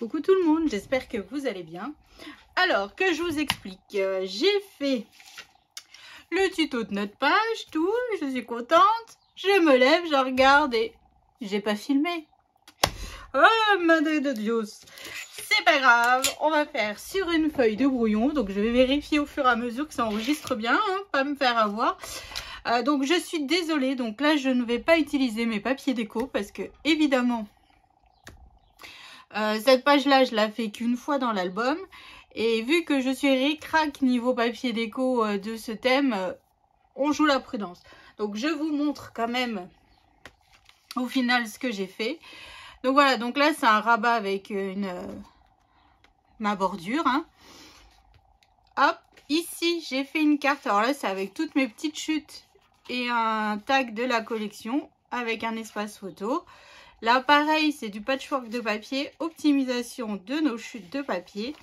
Coucou tout le monde, j'espère que vous allez bien. Alors, que je vous explique, j'ai fait le tuto de notre page, tout, je suis contente. Je me lève, je regarde et j'ai pas filmé. Oh, madre de Dios. C'est pas grave, on va faire sur une feuille de brouillon. Donc, je vais vérifier au fur et à mesure que ça enregistre bien, hein, pas me faire avoir. Donc, je suis désolée. Donc là, je ne vais pas utiliser mes papiers déco parce que, évidemment, cette page-là, je la fais qu'une fois dans l'album. Et vu que je suis ric-rac niveau papier déco de ce thème, on joue la prudence. Donc, je vous montre quand même au final ce que j'ai fait. Donc voilà, donc là, c'est un rabat avec ma bordure. Hein. Hop, ici, j'ai fait une carte. Alors là, c'est avec toutes mes petites chutes et un tag de la collection avec un espace photo. Là, pareil, c'est du patchwork de papier, optimisation de nos chutes de papier.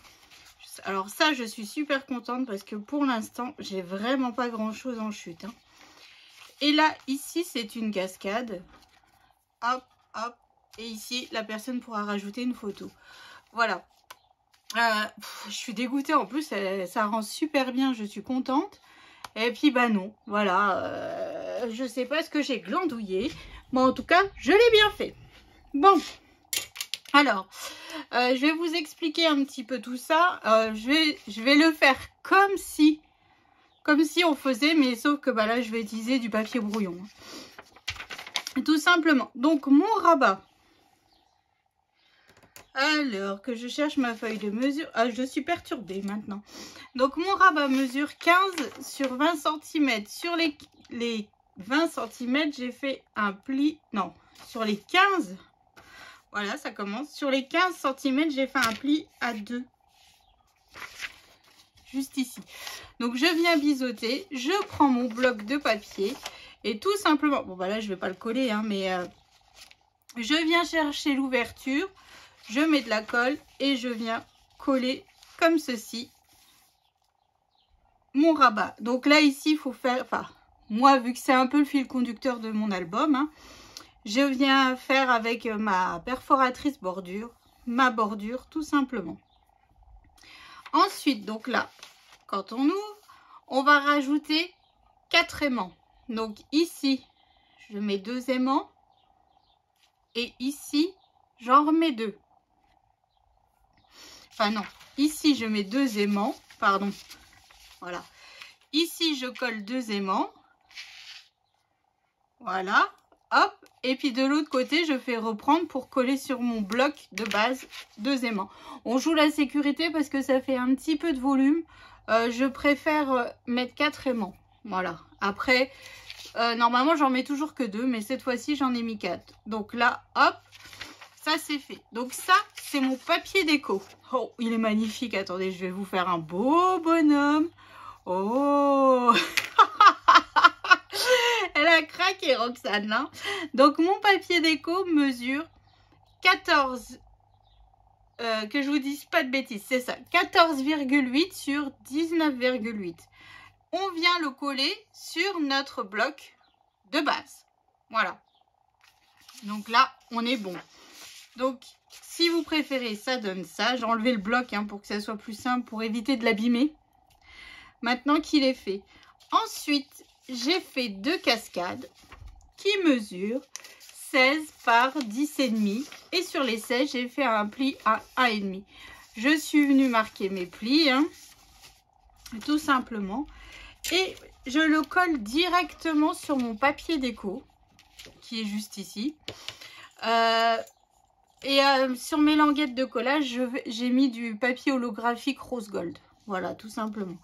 Alors ça, je suis super contente parce que pour l'instant, j'ai vraiment pas grand-chose en chute. Hein. Et là, ici, c'est une cascade. Hop, hop. Et ici, la personne pourra rajouter une photo. Voilà. Je suis dégoûtée. En plus, ça rend super bien. Je suis contente. Et puis, bah non. Voilà. Je sais pas ce que j'ai glandouillé. Mais en tout cas, je l'ai bien fait. Bon. Alors, je vais vous expliquer un petit peu tout ça. Je vais le faire comme si on faisait, mais sauf que bah là, je vais utiliser du papier brouillon. Tout simplement. Donc, mon rabat. Alors que je cherche ma feuille de mesure. Ah, je suis perturbée maintenant. Donc, mon rabat mesure 15 sur 20 cm. Sur les 20 cm, j'ai fait un pli. Non, sur les 15. Voilà, ça commence. Sur les 15 cm, j'ai fait un pli à 2. Juste ici. Donc, je viens biseauter. Je prends mon bloc de papier. Et tout simplement... Bon, bah là, je ne vais pas le coller, hein, mais... je viens chercher l'ouverture. Je mets de la colle et je viens coller comme ceci mon rabat. Donc là, ici, il faut faire... Enfin, moi, vu que c'est un peu le fil conducteur de mon album, hein, je viens faire avec ma perforatrice bordure, ma bordure, tout simplement. Ensuite, donc là, quand on ouvre, on va rajouter 4 aimants. Donc ici, je mets 2 aimants. Et ici, j'en remets 2. Enfin non, ici je mets 2 aimants, pardon, voilà. Ici je colle 2 aimants, voilà, hop. Et puis de l'autre côté, je fais reprendre pour coller sur mon bloc de base 2 aimants. On joue la sécurité parce que ça fait un petit peu de volume. Je préfère mettre 4 aimants, voilà. Après, normalement j'en mets toujours que 2, mais cette fois-ci j'en ai mis 4. Donc là, hop. Ça, c'est fait. Donc ça, c'est mon papier déco. Oh, il est magnifique. Attendez, je vais vous faire un beau bonhomme. Oh elle a craqué, Roxane. Hein. Donc, mon papier déco mesure 14... que je vous dise pas de bêtises, c'est ça. 14,8 sur 19,8. On vient le coller sur notre bloc de base. Voilà. Donc là, on est bon. Donc, si vous préférez, ça donne ça. J'ai enlevé le bloc hein, pour que ça soit plus simple, pour éviter de l'abîmer. Maintenant qu'il est fait. Ensuite, j'ai fait 2 cascades qui mesurent 16 par 10,5. Et sur les 16, j'ai fait un pli à 1,5. Je suis venue marquer mes plis, hein, tout simplement. Et je le colle directement sur mon papier déco, qui est juste ici. Et sur mes languettes de collage, j'ai mis du papier holographique rose gold. Voilà, tout simplement.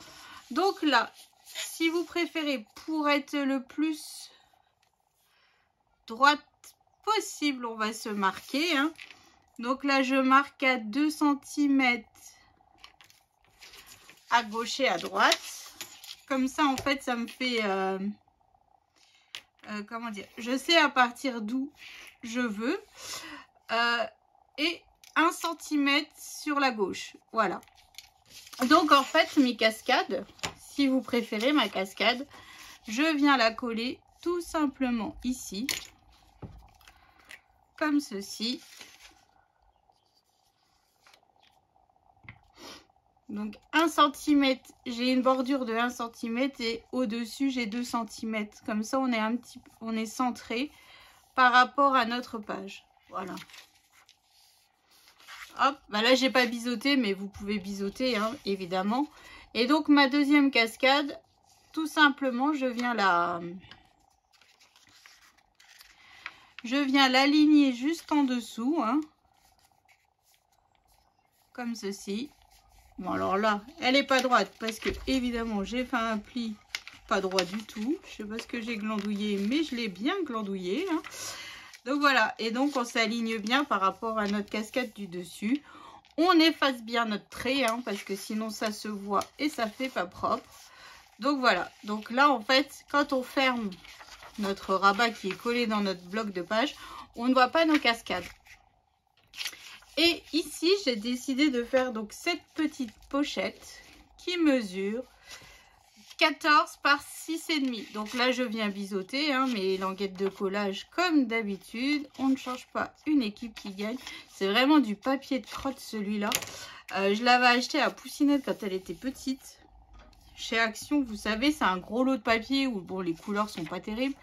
Donc là, si vous préférez, pour être le plus droite possible, on va se marquer. Hein. Donc là, je marque à 2 cm à gauche et à droite. Comme ça, en fait, ça me fait... comment dire? Je sais à partir d'où je veux. Et 1 cm sur la gauche. Voilà. Donc, en fait, mes cascades, si vous préférez ma cascade, je viens la coller tout simplement ici. Comme ceci. Donc 1 cm, j'ai une bordure de 1 cm et au-dessus j'ai 2 cm. Comme ça on est centré par rapport à notre page. Voilà. Hop, bah là j'ai pas biseauté, mais vous pouvez biseauter hein, évidemment. Et donc ma deuxième cascade, tout simplement je viens l'aligner juste en dessous, hein, comme ceci. Bon alors là, elle est pas droite parce que évidemment j'ai fait un pli pas droit du tout. Je sais pas ce que j'ai glandouillé, mais je l'ai bien glandouillé. Hein. Donc voilà, et donc on s'aligne bien par rapport à notre cascade du dessus. On efface bien notre trait, hein, parce que sinon ça se voit et ça fait pas propre. Donc voilà, donc là en fait, quand on ferme notre rabat qui est collé dans notre bloc de page, on ne voit pas nos cascades. Et ici, j'ai décidé de faire donc cette petite pochette qui mesure 14 par 6,5. Donc là, je viens biseauter hein, mes languettes de collage comme d'habitude. On ne change pas une équipe qui gagne. C'est vraiment du papier de crotte celui-là. Je l'avais acheté à Poussinette quand elle était petite. Chez Action, vous savez, c'est un gros lot de papier où bon, les couleurs sont pas terribles.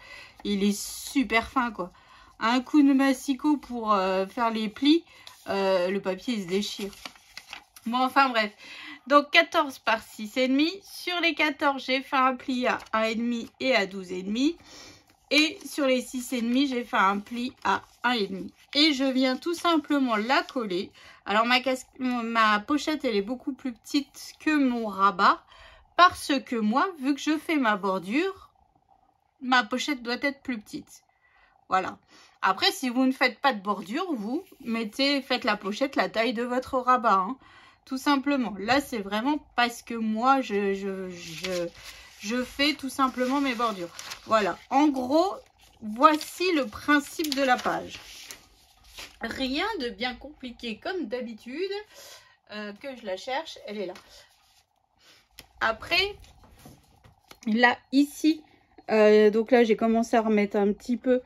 Il est super fin quoi. Un coup de massicot pour faire les plis. Le papier il se déchire. Bon enfin bref, donc 14 par 6,5. Sur les 14 j'ai fait un pli à 1,5 et à 12,5. Et sur les 6,5 j'ai fait un pli à 1,5. Et je viens tout simplement la coller. Alors ma pochette elle est beaucoup plus petite que mon rabat. Parce que moi, vu que je fais ma bordure, ma pochette doit être plus petite. Voilà. Après, si vous ne faites pas de bordure, vous faites la pochette la taille de votre rabat. Hein, tout simplement. Là, c'est vraiment parce que moi, je fais tout simplement mes bordures. Voilà. En gros, voici le principe de la page. Rien de bien compliqué comme d'habitude. Que je la cherche, elle est là. Après, là, ici, donc là, j'ai commencé à remettre un petit peu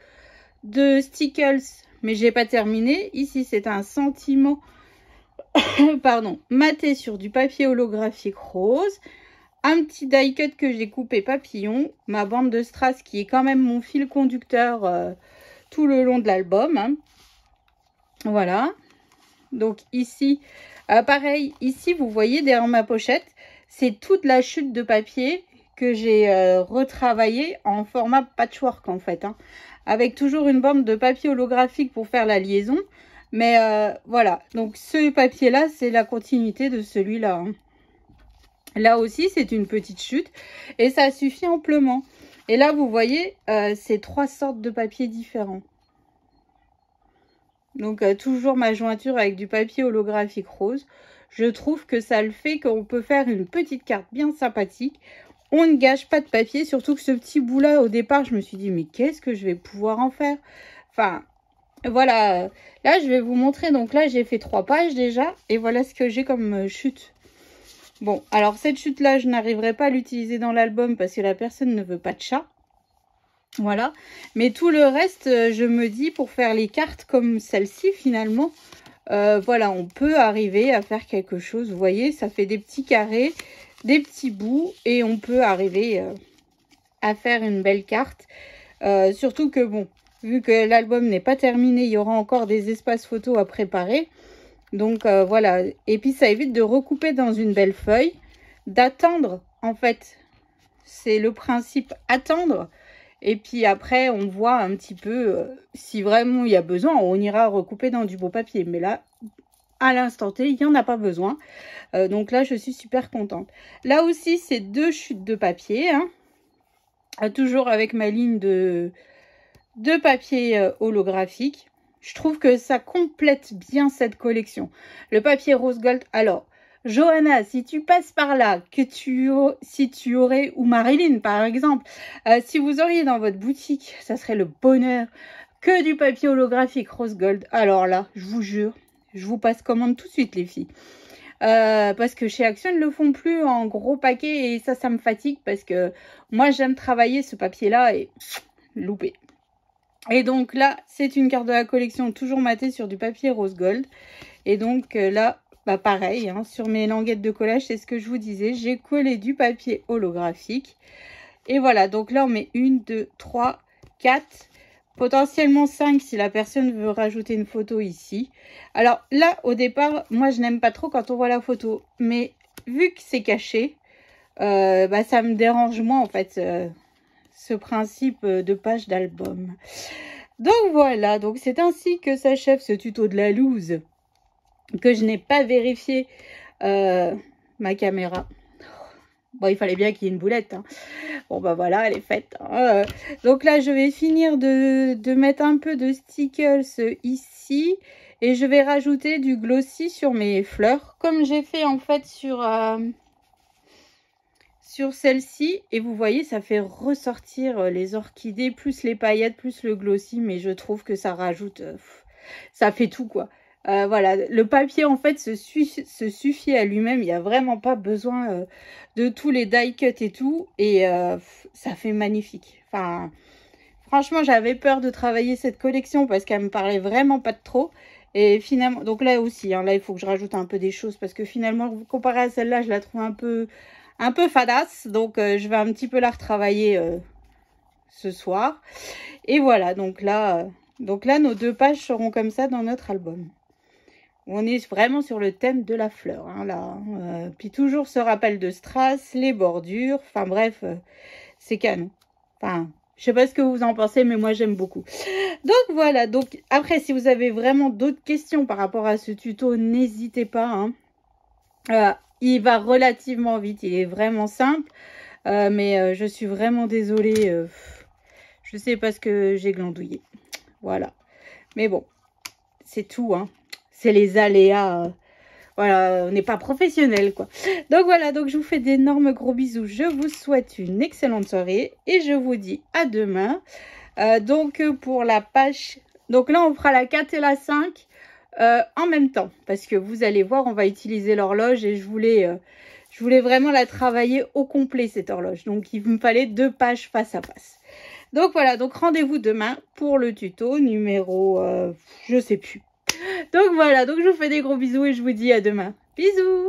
de stickers, mais j'ai pas terminé. Ici, c'est un sentiment, pardon, maté sur du papier holographique rose. Un petit die cut que j'ai coupé papillon. Ma bande de strass qui est quand même mon fil conducteur tout le long de l'album. Hein. Voilà. Donc ici, pareil, ici, vous voyez derrière ma pochette, c'est toute la chute de papier que j'ai retravaillé en format patchwork en fait. Hein, avec toujours une bande de papier holographique pour faire la liaison. Mais voilà, donc ce papier-là, c'est la continuité de celui-là. Hein. Là aussi, c'est une petite chute et ça suffit amplement. Et là, vous voyez, c'est 3 sortes de papier différents. Donc, toujours ma jointure avec du papier holographique rose. Je trouve que ça le fait qu'on peut faire une petite carte bien sympathique. On ne gâche pas de papier, surtout que ce petit bout-là, au départ, je me suis dit, mais qu'est-ce que je vais pouvoir en faire? Enfin, voilà. Là, je vais vous montrer. Donc là, j'ai fait 3 pages déjà. Et voilà ce que j'ai comme chute. Bon, alors cette chute-là, je n'arriverai pas à l'utiliser dans l'album parce que la personne ne veut pas de chat. Voilà. Mais tout le reste, je me dis, pour faire les cartes comme celle-ci, finalement, voilà, on peut arriver à faire quelque chose. Vous voyez, ça fait des petits carrés, des petits bouts et on peut arriver à faire une belle carte. Surtout que, bon, vu que l'album n'est pas terminé, il y aura encore des espaces photos à préparer. Donc, voilà. Et puis, ça évite de recouper dans une belle feuille, d'attendre, en fait. C'est le principe, attendre. Et puis après, on voit un petit peu si vraiment il y a besoin, on ira recouper dans du beau papier. Mais là, à l'instant T, il n'y en a pas besoin. Donc là, je suis super contente. Là aussi, c'est 2 chutes de papier. Hein, toujours avec ma ligne de papier holographique. Je trouve que ça complète bien cette collection. Le papier rose gold. Alors, Johanna, si tu passes par là, si tu aurais, ou Marilyn par exemple, si vous auriez dans votre boutique, ça serait le bonheur, que du papier holographique rose gold. Alors là, je vous jure, je vous passe commande tout de suite les filles. Parce que chez Action, ils ne le font plus en gros paquet et ça me fatigue parce que moi, j'aime travailler ce papier-là et loupé. Et donc là, c'est une carte de la collection toujours matée sur du papier rose gold. Et donc là, bah pareil, hein, sur mes languettes de collage, c'est ce que je vous disais, j'ai collé du papier holographique. Et voilà, donc là on met 1, 2, 3, 4, potentiellement 5 si la personne veut rajouter une photo ici. Alors là, au départ, moi je n'aime pas trop quand on voit la photo, mais vu que c'est caché, bah, ça me dérange moins en fait, ce principe de page d'album. Donc voilà, donc c'est ainsi que s'achève ce tuto de la loose, que je n'ai pas vérifié ma caméra. Bon, il fallait bien qu'il y ait une boulette. Hein. Bon, bah voilà, elle est faite. Hein. Donc là, je vais finir de mettre un peu de stickers ici. Et je vais rajouter du glossy sur mes fleurs. Comme j'ai fait en fait sur celle-ci. Et vous voyez, ça fait ressortir les orchidées, plus les paillettes, plus le glossy. Mais je trouve que ça rajoute... ça fait tout, quoi. Voilà, le papier en fait se suffit à lui-même, il n'y a vraiment pas besoin de tous les die cut et tout, et ça fait magnifique. Enfin, franchement, j'avais peur de travailler cette collection parce qu'elle me parlait vraiment pas de trop, et finalement, donc là aussi, hein, là il faut que je rajoute un peu des choses parce que finalement, comparé à celle-là, je la trouve un peu fadasse, donc je vais un petit peu la retravailler ce soir, et voilà, donc là, nos 2 pages seront comme ça dans notre album. On est vraiment sur le thème de la fleur, hein, là. Puis toujours ce rappel de strass, les bordures. Enfin bref, c'est canon. Enfin, je sais pas ce que vous en pensez, mais moi j'aime beaucoup. Donc voilà, donc après, si vous avez vraiment d'autres questions par rapport à ce tuto, n'hésitez pas. Hein. Il va relativement vite, il est vraiment simple. Mais je suis vraiment désolée. Je sais pas ce que j'ai glandouillé. Voilà. Mais bon, c'est tout, hein. C'est les aléas. Voilà, on n'est pas professionnel, quoi. Donc voilà, donc je vous fais d'énormes gros bisous. Je vous souhaite une excellente soirée. Et je vous dis à demain. Donc pour la page... Donc là, on fera la 4 et la 5 en même temps. Parce que vous allez voir, on va utiliser l'horloge. Et je voulais vraiment la travailler au complet, cette horloge. Donc il me fallait 2 pages face à face. Donc voilà, donc rendez-vous demain pour le tuto numéro... je sais plus. Donc voilà, donc je vous fais des gros bisous et je vous dis à demain. Bisous!